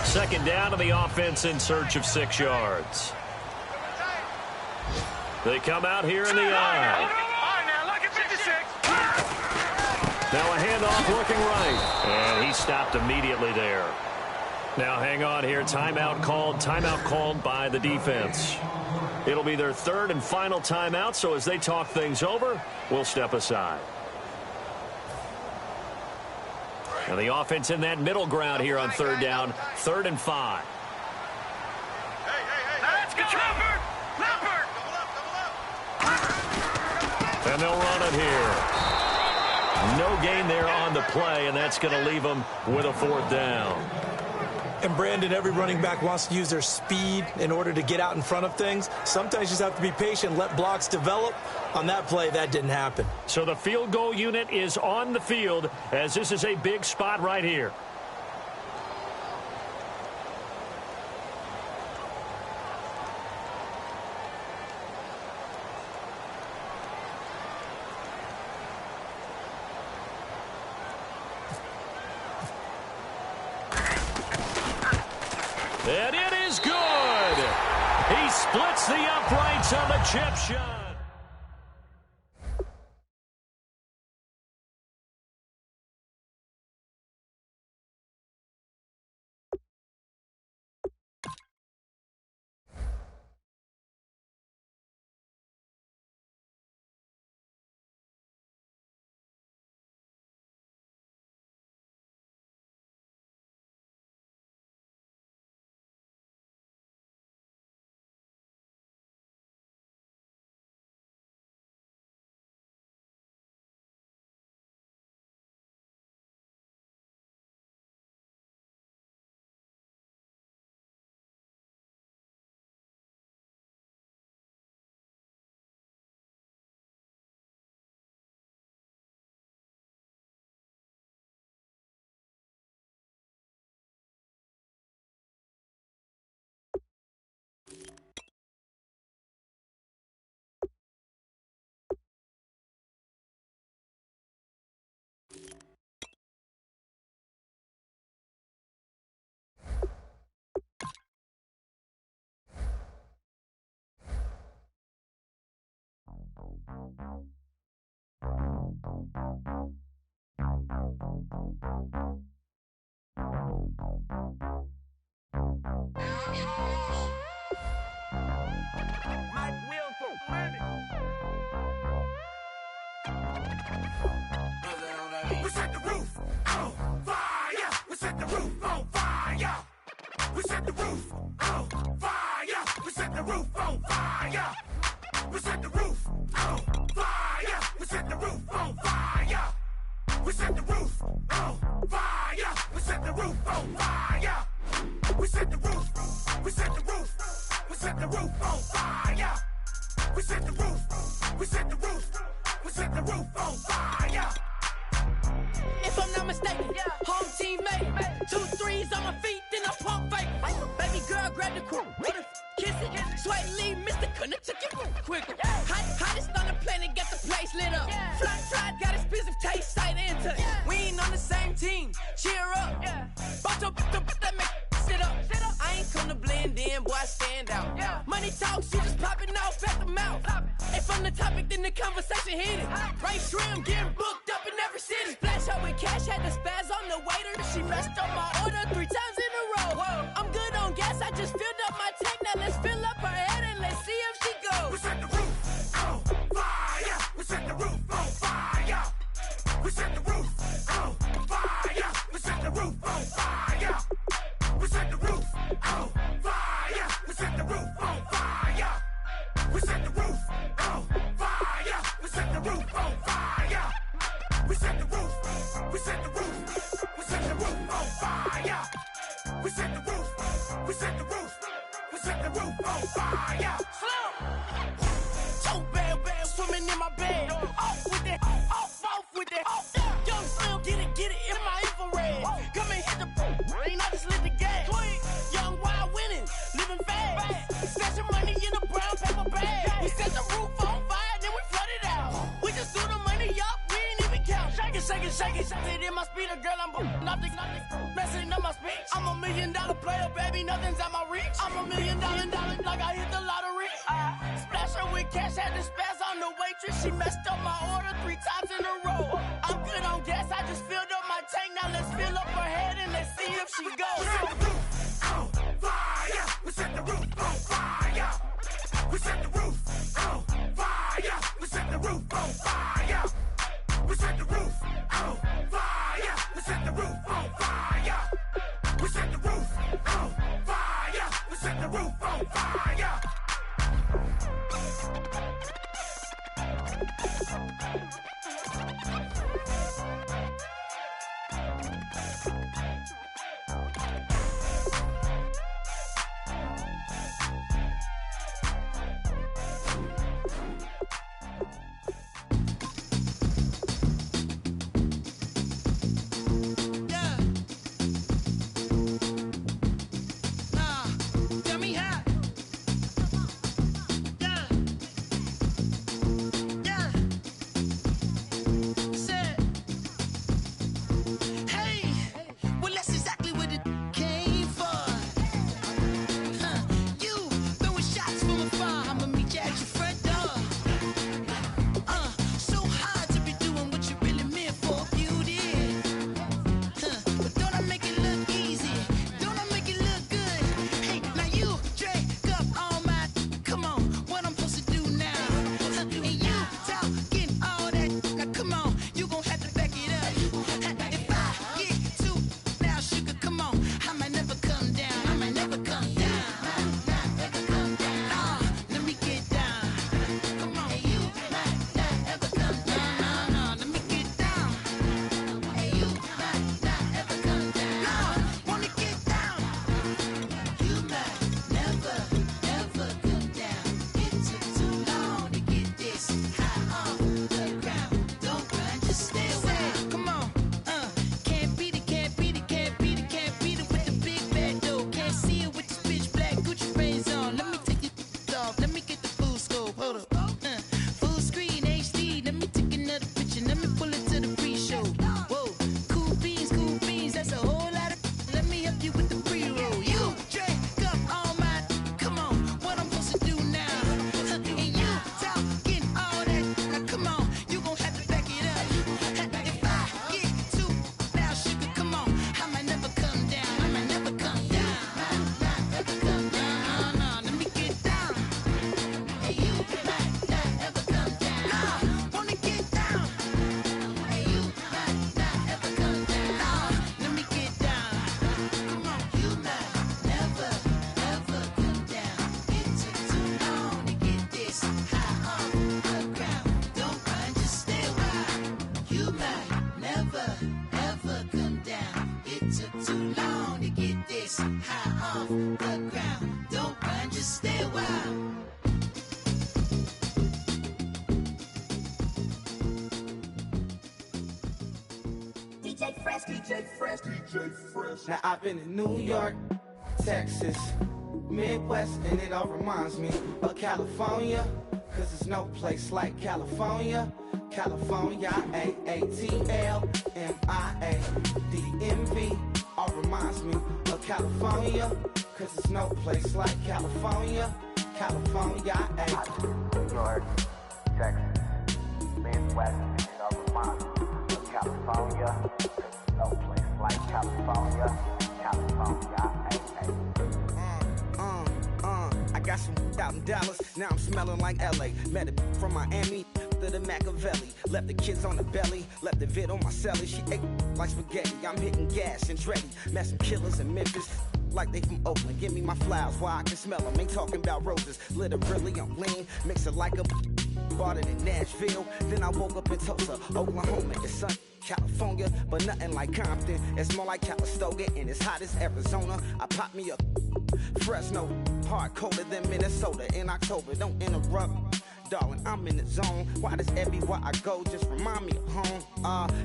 Second down to the offense in search of 6 yards. They come out here in the eye. Now a handoff looking right. And he stopped immediately there. Now hang on here. Timeout called by the defense. It'll be their 3rd and final timeout, so as they talk things over, we'll step aside. And the offense in that middle ground here on 3rd down, 3rd and 5. Let's go. And they'll run it here. No gain there on the play, and that's going to leave them with a 4th down. And, Brandon, every running back wants to use their speed in order to get out in front of things. Sometimes you just have to be patient, let blocks develop. On that play, that didn't happen. So the field goal unit is on the field, as this is a big spot right here. And it is good. He splits the uprights on the chip shot. We set the roof on fire. set the roof on fire. We set the roof on fire. We set the roof on fire. We set the roof on fire. We set the roof on fire. We set the roof on fire. We set the roof on fire. We set the roof. We set the roof. We set the roof on fire. We set the roof. We set the roof. We set the roof on fire. If I'm not mistaken, home teammate. 2 threes on my feet, then I pump fake. Baby girl, grab the quick, kiss it. Sweat lead, Mr. Couldn't took it quick. Hottest on the planet, got the place lit up. Fly, got expensive taste, sight into. We ain't on the same team, cheer up. Both that make sit up. I ain't come to blend in, boy, I stand out. Money talks, you just popping off at the mouth. If I'm the topic, then the conversation heated. Right shrimp, getting booked up in every city. Splash out with cash, had the spaz on the waiter. She messed up my order 3 times in a row. I'm good on gas, I just filled up my tank. Now let's fill up her head and let's see if she goes. We set the roof on fire. We set the roof on fire. We set the roof on fire. We set the roof on fire. We set the roof on fire. We set the roof on fire. We set the roof on fire. We set the roof on fire. We set the roof. We set the roof. We set the roof on fire. We set the roof. We set the roof. We set the roof on fire. So bad, swimming in my bed. Off with that, off with that. Young Slim, get it in my infrared. Come and hit the ain't I just lit the gas. Young wild winning, living fast. Stashing money in a brown paper bag. We set the roof on fire, then we flood it out. We just threw the money up, we ain't even count. Shake it. It in my speeder, girl, I'm nothing, messing up my speech. I'm $1 million player, baby, nothing's at my reach. I'm $1 million, like I hit the lottery. Splash her with cash, had the spaz on the waitress. She messed up my order 3 times in a row. I'm good on gas, I just filled up my tank. Now let's fill up her head and let's see if she goes. We set the roof on fire. We set the roof on fire. We set the roof on fire. We set the roof on fire. We set the roof on fire. We set the roof on fire. We set the roof on fire. We set the roof on fire. DJ Fresh. Now I've been in New York, Texas, Midwest, and it all reminds me of California, cause there's no place like California. California, AATLMIA, all reminds me of California, cause there's no place like California. California, New York, Texas, Midwest, and it all reminds me of California, cause there's no place like California. California, I got some out in Dallas, now I'm smelling like LA. Met a from Miami to the Machiavelli. Left the kids on the belly, left the vid on my celly. She ate like spaghetti, I'm hitting gas and Andretti. Met some killers in Memphis, like they from Oakland. Give me my flowers while I can smell them. Ain't talking about roses, literally I'm lean. Mix it like a bought it in Nashville. Then I woke up in Tulsa, Oklahoma. It's sun, California, but nothing like Compton. It's more like Calistoga and it's hot as Arizona. I pop me up Fresno, hard colder than Minnesota in October. Don't interrupt, darling, I'm in the zone. Why does everywhere I go just remind me of home?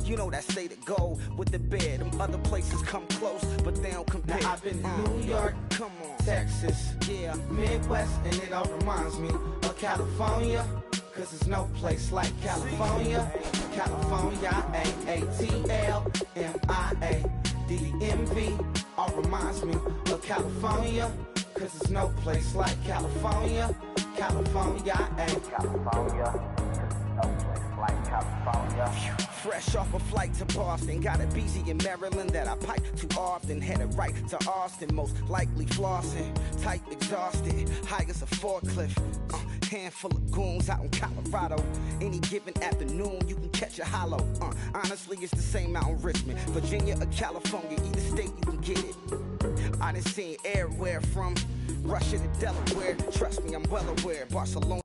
You know that state of gold with the bed. Them other places come close, but they don't compare. Now I've been to New York, come on, Texas, yeah, Midwest, and it all reminds me of California, cause there's no place like California. California, AATLMIA, all reminds me of California, cause there's no place like California. California, California, no place like California. Fresh off a flight to Boston, got a BZ in Maryland that I pipe too often. Headed right to Austin, most likely flossing. Tight, exhausted, high as a forklift. Handful of goons out in Colorado. Any given afternoon, you can catch a hollow. Honestly, it's the same out in Richmond, Virginia or California. Either state, you can get it. I done seen everywhere from Russia to Delaware. Trust me, I'm well aware. Barcelona.